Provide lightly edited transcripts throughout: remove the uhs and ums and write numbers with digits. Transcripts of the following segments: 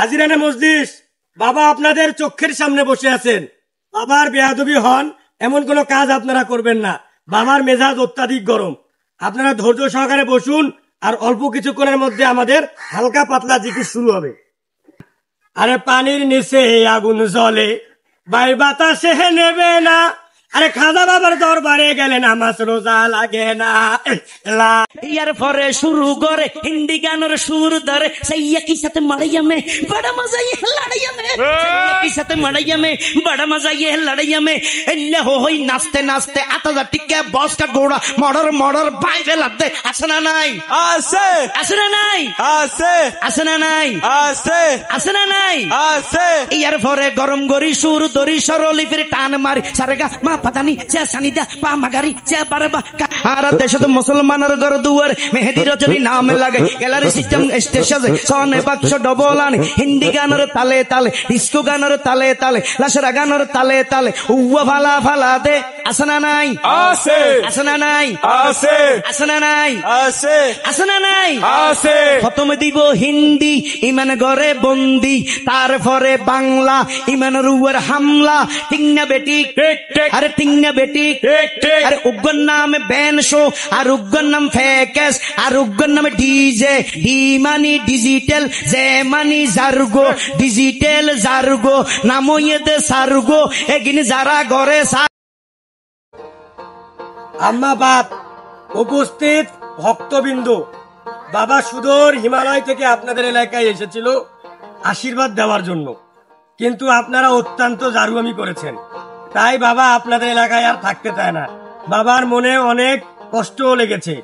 হাজিরানে মজলিস, বাবা আপনাদের চোখের সামনে বসে আছেন। বাবার বেয়াদবি হন এমন কোনো কাজ আপনারা করবেন না। বাবার মেজাজ অত্যাধিক গরম। আপনারা ধৈর্য সহকারে বসুন, আর অল্প কিছুক্ষণের মধ্যে আমাদের হালকা পাতলা জিকির শুরু হবে। আরে পানির নিচে আগুন জ্বলে, বাই বাতাসে নেবে না। আরে খাজা বাবার দরবারে গেলে নামাজ রোজা লাগে না। ইয়ার পরে শুরু করে হিন্দি গানের সুর ধরে সেই একই সাথে মারাইয়া মে বড় মজা ইয়ে লড়াইয়া মে, একই সাথে মারাইয়া মে বড় মজা ইয়ে লড়াইয়া মে। এল্লে হই নাচতে নাচতে আতাজা টিকে বসকা গোড়া মর্ডার মর্ডার বাইরে লাগতে আসে না নাই? আছে আসে না নাই? আছে আসে না নাই? আছে আসে না নাই? আছে। ইয়ার পরে গরম গরি সুর ধরি সরলি ফিরে টান মারি সারেগা মা পাতানি চা সানিদা পা মাগারি চা বারবা আর দেশে তো মুসলমানের ঘর দুয়ার মেহেদি রজনী নাম লাগে গ্যালারি সিস্টেম স্টেশন সনে বাক্স ডবল আনে হিন্দি গানের তালে তালে ডিস্কো গানের তালে তালে লাশরা গানের তালে তালে উয়া ভালা ভালা দে আসে না নাই? আছে আসে না নাই? আছে আসে না নাই? আছে আসে না নাই? আছে। খতম দিব হিন্দি ইমান ঘরে বন্দি, তারপরে বাংলা ইমানের উপর হামলা। টিংনা বেটি ঠিক ঠিক আরে টিংনা বেটি ঠিক ঠিক। আরে উগ্গর নাম ব্যান শো, আর উগ্গর নাম ফেকেস, আর উগ্গর নাম ডিজে। ডি মানি ডিজিটাল, জে মানি জার্গো, ডিজিটাল জার্গো নাম ইয়েতে সার্গো এগিন যারা ঘরে আম্মা বাপ, উপস্থিত ভক্তবিন্দু, বাবা সুদূর হিমালয় থেকে আপনাদের এলাকায় এসেছিল আশীর্বাদ দেওয়ার জন্য, কিন্তু আপনারা অত্যন্ত জারুয়ামি করেছেন। তাই বাবা আপনাদের এলাকায় আর থাকতে চায় না। বাবার মনে অনেক কষ্টও লেগেছে।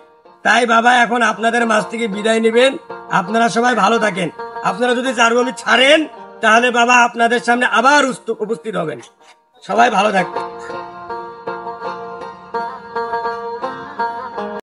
তাই বাবা এখন আপনাদের মাঝ থেকে বিদায় নেবেন। আপনারা সবাই ভালো থাকেন। আপনারা যদি জারুয়ামি ছাড়েন তাহলে বাবা আপনাদের সামনে আবার উপস্থিত হবেন। সবাই ভালো থাকবেন।